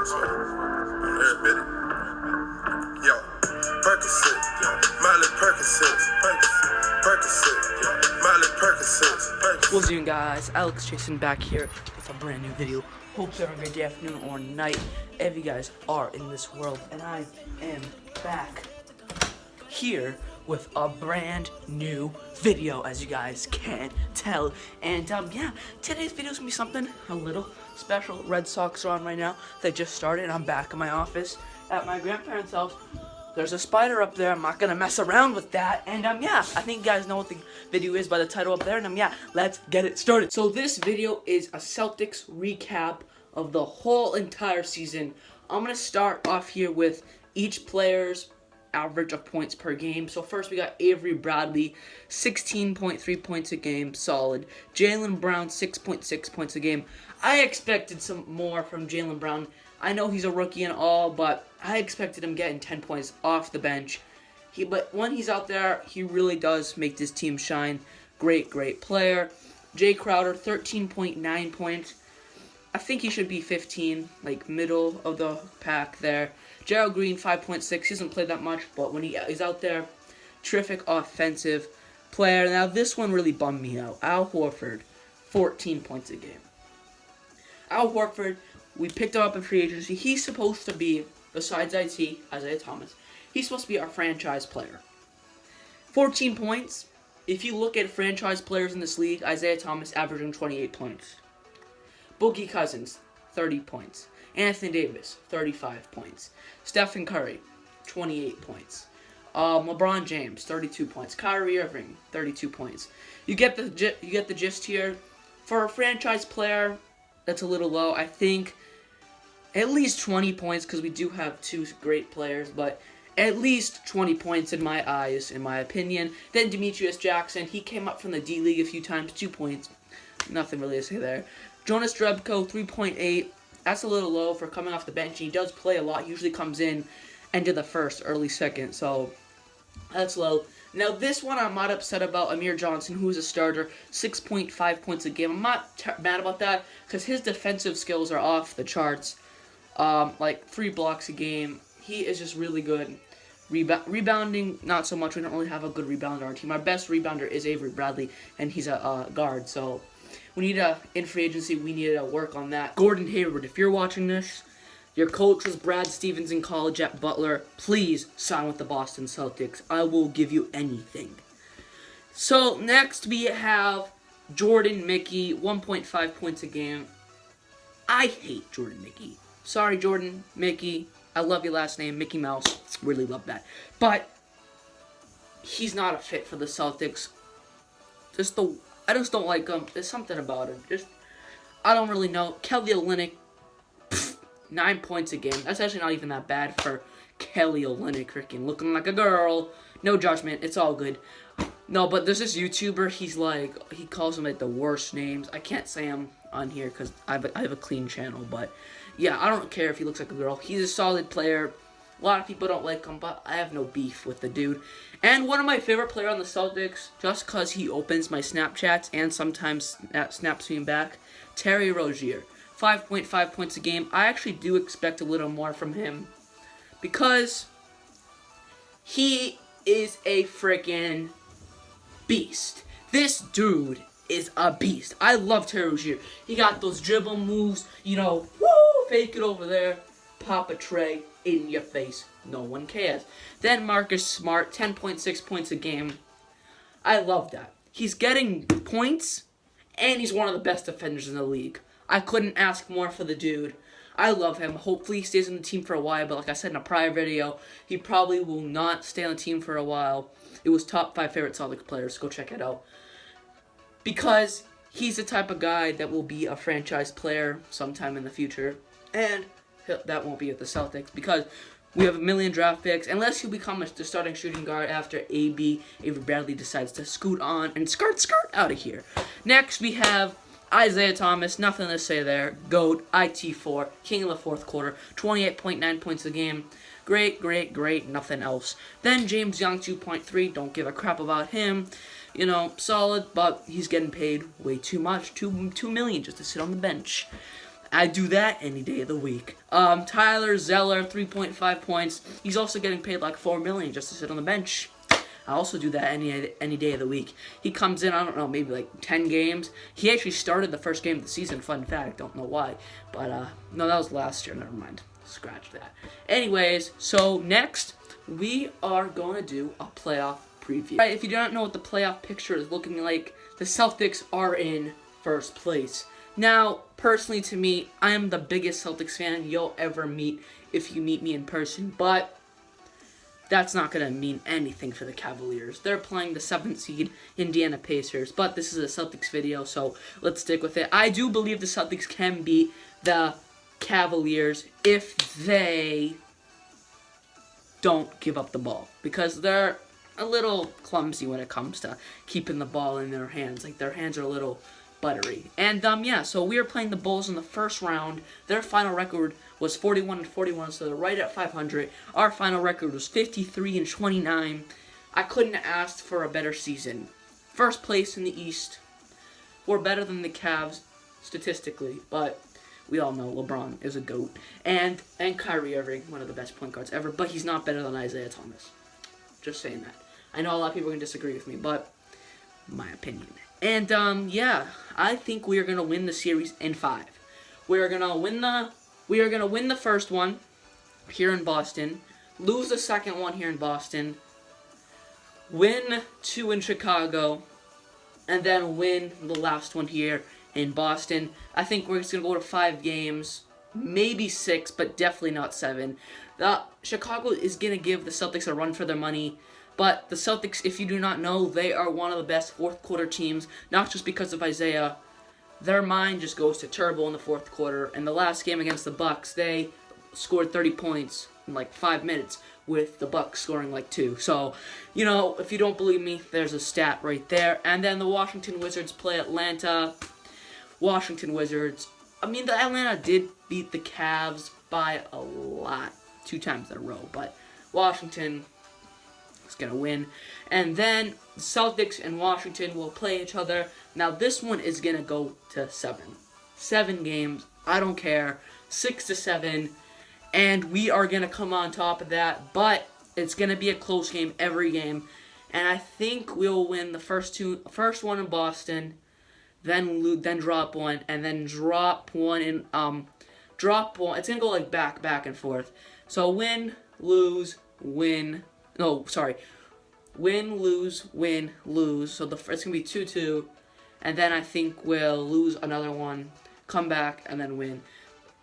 So, everybody, yo, Percocet, Miley Percocet, Miley Percocet. What's doing, guys? Alex Jason back here with a brand new video. Hope you're having a great day, afternoon, or night, if you guys are in this world. And I am back here with a brand new video, as you guys can tell. And yeah, today's video is gonna be something a little special. Red Sox are on right now. They just started, and I'm back in my office at my grandparents' house. There's a spider up there. I'm not gonna mess around with that. And yeah, I think you guys know what the video is by the title up there. And yeah, let's get it started. So this video is a Celtics recap of the whole entire season. I'm gonna start off here with each player's average of points per game. So first we got Avery Bradley, 16.3 points a game, solid. Jaylen Brown, 6.6 points a game. I expected some more from Jaylen Brown. I know he's a rookie and all, but I expected him getting 10 points off the bench. But when he's out there, he really does make this team shine. Great player. Jay Crowder, 13.9 points. I think he should be 15, like middle of the pack there. Gerald Green, 5.6. He doesn't play that much, but when he's out there, terrific offensive player. Now, this one really bummed me out. Al Horford, 14 points a game. Al Horford, we picked him up in free agency. He's supposed to be, besides Isaiah Thomas, he's supposed to be our franchise player. 14 points. If you look at franchise players in this league, Isaiah Thomas averaging 28 points. Boogie Cousins, 30 points. Anthony Davis, 35 points. Stephen Curry, 28 points. LeBron James, 32 points. Kyrie Irving, 32 points. You get the gist here. For a franchise player, that's a little low. I think at least 20 points, because we do have two great players, but at least 20 points in my eyes, in my opinion. Then Demetrius Jackson, he came up from the D-League a few times, 2 points. Nothing really to say there. Jonas Drebko, 3.8. That's a little low for coming off the bench. He does play a lot. He usually comes in end of the first, early second, so that's low. Now, this one I'm not upset about. Amir Johnson, who is a starter, 6.5 points a game. I'm not mad about that because his defensive skills are off the charts. Like 3 blocks a game. He is just really good. Rebounding, not so much. We don't really have a good rebounder on our team. Our best rebounder is Avery Bradley, and he's a guard, so we need in free agency, we need to work on that. Gordon Hayward, if you're watching this, your coach was Brad Stevens in college at Butler. Please sign with the Boston Celtics. I will give you anything. So next we have Jordan Mickey, 1.5 points a game. I hate Jordan Mickey. Sorry, Jordan Mickey. I love your last name, Mickey Mouse. Really love that. But he's not a fit for the Celtics. I just don't like him. There's something about him. I don't really know. Kelly Olynyk, 9 points a game. That's actually not even that bad for Kelly Olynyk, freaking looking like a girl. No judgment. It's all good. No, but there's this YouTuber. He calls him like the worst names. I can't say him on here because I have a clean channel. But yeah, I don't care if he looks like a girl. He's a solid player. A lot of people don't like him, but I have no beef with the dude. And one of my favorite players on the Celtics, just because he opens my Snapchats and sometimes snaps me back, Terry Rozier. 5.5 points a game. I actually do expect a little more from him because he is a freaking beast. This dude is a beast. I love Terry Rozier. He got those dribble moves, woo, fake it over there, pop a tray in your face. No one cares. Then Marcus Smart, 10.6 points a game. I love that. He's getting points, and he's one of the best defenders in the league. I couldn't ask more for the dude. I love him. Hopefully he stays on the team for a while, but like I said in a prior video, he probably will not stay on the team for a while. It was top 5 favorite Celtics players. Go check it out. Because he's the type of guy that will be a franchise player sometime in the future. And that won't be at the Celtics because we have a million draft picks. Unless he'll become the starting shooting guard after Avery Bradley decides to scoot on and skirt out of here. Next, we have Isaiah Thomas. Nothing to say there. GOAT, IT4, king of the fourth quarter, 28.9 points a game. Great. Nothing else. Then James Young, 2.3. Don't give a crap about him. Solid, but he's getting paid way too much. $2 million just to sit on the bench. I do that any day of the week. Tyler Zeller, 3.5 points. He's also getting paid like $4 million just to sit on the bench. I also do that any day of the week. He comes in, I don't know, maybe like 10 games. He actually started the first game of the season, fun fact, don't know why. But, no, that was last year, never mind. Scratch that. Anyways, so next, we are going to do a playoff preview. All right, if you do not know what the playoff picture is looking like, the Celtics are in first place. Now, personally to me, I am the biggest Celtics fan you'll ever meet if you meet me in person, but that's not going to mean anything for the Cavaliers. They're playing the 7th seed Indiana Pacers, but this is a Celtics video, so let's stick with it. I do believe the Celtics can beat the Cavaliers if they don't give up the ball, because they're a little clumsy when it comes to keeping the ball in their hands. Like, their hands are a little buttery. And, yeah, so we are playing the Bulls in the first round. Their final record was 41-41, so they're right at 500. Our final record was 53-29. I couldn't have asked for a better season. First place in the East. We're better than the Cavs, statistically, but we all know LeBron is a GOAT. And Kyrie Irving, one of the best point guards ever, but he's not better than Isaiah Thomas. Just saying that. I know a lot of people can disagree with me, but my opinion. And, yeah, I think we are going to win the series in 5. We are going to win the first one here in Boston, lose the second one here in Boston, win 2 in Chicago, and then win the last one here in Boston. I think we're just going to go to 5 games, maybe 6, but definitely not 7. Chicago is going to give the Celtics a run for their money. But the Celtics, if you do not know, they are one of the best fourth quarter teams, not just because of Isaiah. Their mind just goes to turbo in the fourth quarter. And the last game against the Bucks, they scored 30 points in like 5 minutes, with the Bucks scoring like 2. So, you know, if you don't believe me, there's a stat right there. And then the Washington Wizards play Atlanta. Washington Wizards. I mean, the Atlanta did beat the Cavs by a lot, 2 times in a row. But Washington is going to win. And then Celtics and Washington will play each other. Now, this one is going to go to 7. 7 games. I don't care. 6-7. And we are going to come on top of that. But it's going to be a close game every game. And I think we'll win the first one in Boston. Then drop one. And then drop one in... Drop one. It's going to go like back and forth. So win, lose, win... No, sorry. Win, lose, win, lose. So it's going to be 2-2. And then I think we'll lose another one, come back, and then win.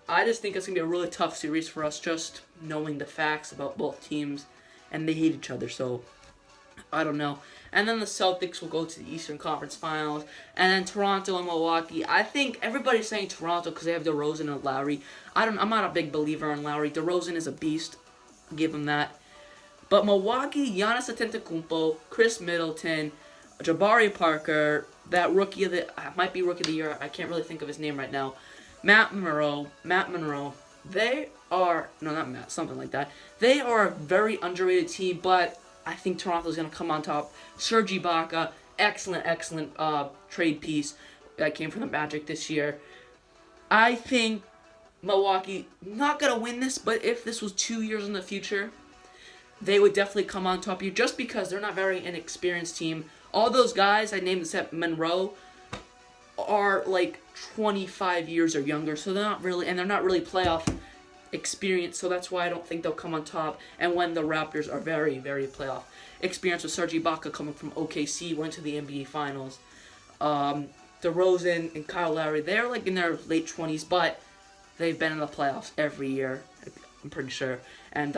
I just think it's going to be a really tough series for us, just knowing the facts about both teams. And they hate each other, so I don't know. And then the Celtics will go to the Eastern Conference Finals. And then Toronto and Milwaukee. I think everybody's saying Toronto because they have DeRozan and Lowry. I'm not a big believer in Lowry. DeRozan is a beast. I'll give him that. But Milwaukee, Giannis Antetokounmpo, Chris Middleton, Jabari Parker, that rookie of the might be rookie of the year. I can't really think of his name right now. Matt Monroe. They are not Matt, something like that. They are a very underrated team, but I think Toronto's gonna come on top. Serge Ibaka, excellent trade piece that came from the Magic this year. I think Milwaukee not gonna win this, but if this was 2 years in the future, they would definitely come on top here just because they're not very inexperienced team. All those guys I named except Monroe are like 25 years or younger, so they're not really playoff experienced, so that's why I don't think they'll come on top. And when the Raptors are very, very playoff experienced, with Serge Ibaka coming from OKC, went to the NBA Finals. DeRozan and Kyle Lowry, they're like in their late 20s, but they've been in the playoffs every year, I'm pretty sure. And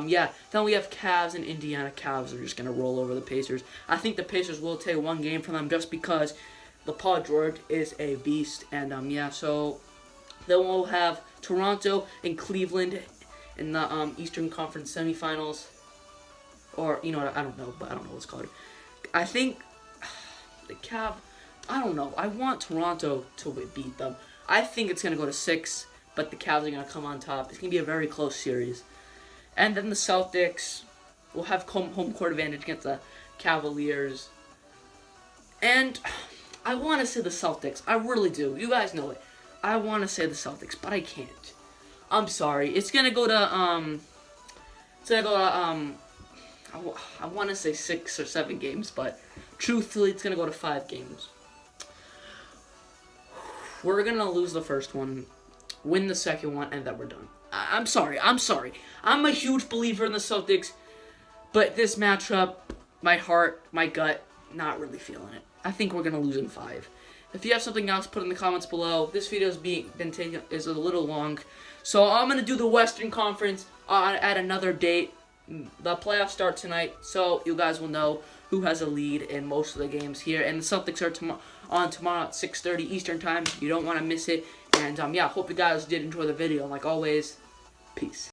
yeah. Then we have Cavs and Indiana. Cavs are just gonna roll over the Pacers. I think the Pacers will take 1 game from them just because Paul George is a beast. And yeah. So then we'll have Toronto and Cleveland in the Eastern Conference semifinals. Or you know what? I don't know what it's called. I think the Cavs. I don't know. I want Toronto to beat them. I think it's gonna go to 6. But the Cavs are going to come on top. It's going to be a very close series. And then the Celtics will have home court advantage against the Cavaliers. And I want to say the Celtics. I really do. You guys know it. I want to say the Celtics, but I can't. I'm sorry. It's gonna go to I want to say 6 or 7 games, but truthfully, it's gonna go to 5 games. We're gonna lose the first one, win the second one, and then we're done. I'm sorry. I'm a huge believer in the Celtics, but this matchup, my heart, my gut, not really feeling it. I think we're gonna lose in 5. If you have something else, put it in the comments below. This video is a little long, so I'm gonna do the Western Conference at another date. The playoffs start tonight, so you guys will know who has a lead in most of the games here. And the Celtics are on tomorrow at 6:30 Eastern Time. You don't want to miss it. And yeah, hope you guys did enjoy the video. And like always, peace.